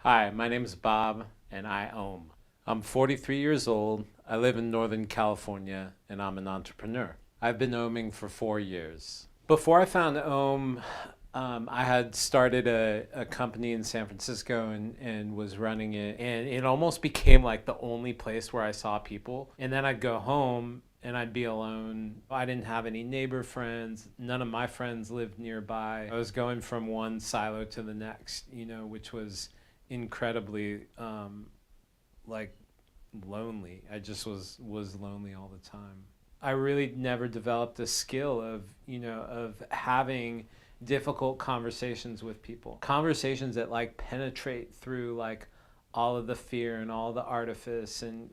Hi, my name is Bob, and I 𝗏𝗵𝗲𝗶. I'm 43 years old, I live in Northern California, and I'm an entrepreneur. I've been 𝗏𝗵ing for 4 years. Before I found 𝗏𝗏, I had started a company in San Francisco and was running it, and it almost became like the only place where I saw people. And then I'd go home and I'd be alone. I didn't have any neighbor friends. None of my friends lived nearby. I was going from one silo to the next, which was incredibly like lonely. I just was lonely all the time. I really never developed a skill of having difficult conversations with people. Conversations that like penetrate through like all of the fear and all the artifice and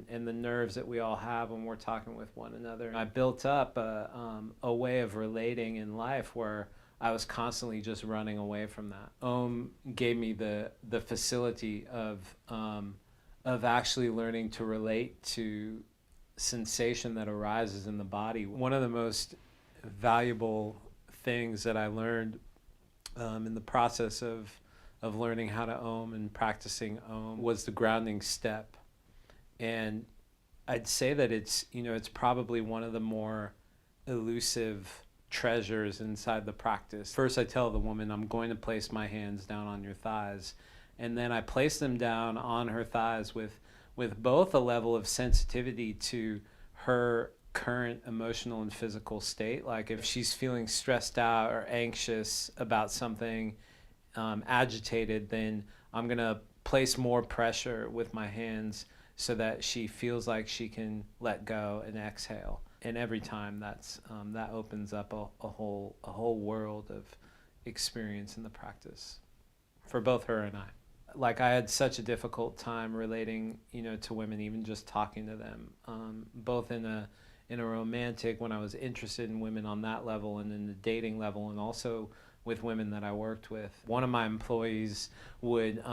and the nerves that we all have when we're talking with one another. I built up a way of relating in life where I was constantly just running away from that. 𝗏𝗏 gave me the facility of actually learning to relate to sensation that arises in the body. One of the most valuable things that I learned in the process of learning how to 𝗏𝗏 and practicing 𝗏𝗏 was the grounding step. And I'd say that it's probably one of the more elusive treasures inside the practice. First, I tell the woman, I'm going to place my hands down on your thighs, and then I place them down on her thighs with both a level of sensitivity to her current emotional and physical state. Like if she's feeling stressed out or anxious about something, agitated, then I'm gonna place more pressure with my hands so that she feels like she can let go and exhale. And every time that opens up a whole world of experience in the practice for both her and I. Like I had such a difficult time relating, to women, even just talking to them, both in a romantic, when I was interested in women on that level, and in the dating level, and also with women that I worked with. One of my employees would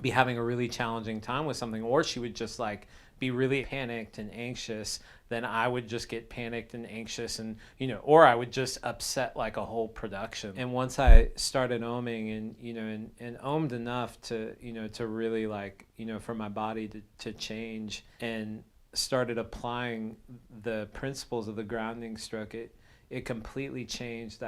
be having a really challenging time with something, or she would just like be really panicked and anxious. Then I would just get panicked and anxious, and or I would just upset like a whole production. And once I started 𝗏𝗏ing and 𝗏𝗏ed enough to to really like for my body to change, and started applying the principles of the grounding stroke, it completely changed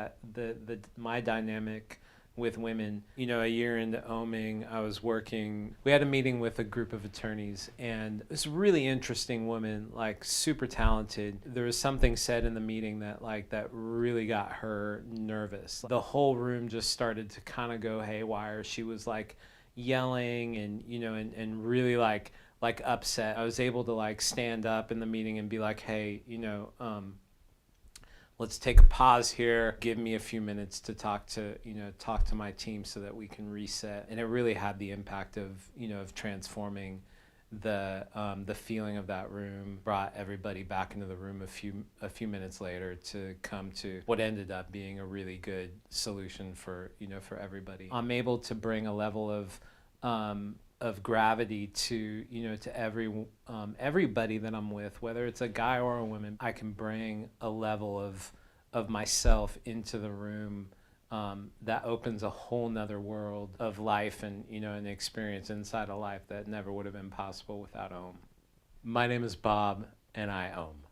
my dynamic with women. A year into 𝗏𝗏ing, I was working, we had a meeting with a group of attorneys, and this really interesting woman, like super talented. There was something said in the meeting that really got her nervous. The whole room just started to kind of go haywire. She was like yelling and and really like upset. I was able to like stand up in the meeting and be like, hey, let's take a pause here. Give me a few minutes to talk to my team so that we can reset. And it really had the impact of of transforming the feeling of that room. Brought everybody back into the room a few minutes later to come to what ended up being a really good solution for for everybody. I'm able to bring a level of gravity to to everybody that I'm with, whether it's a guy or a woman. I can bring a level of myself into the room that opens a whole nother world of life and an experience inside of life that never would have been possible without 𝗏𝗏. My name is Bob, and I 𝗏𝗏.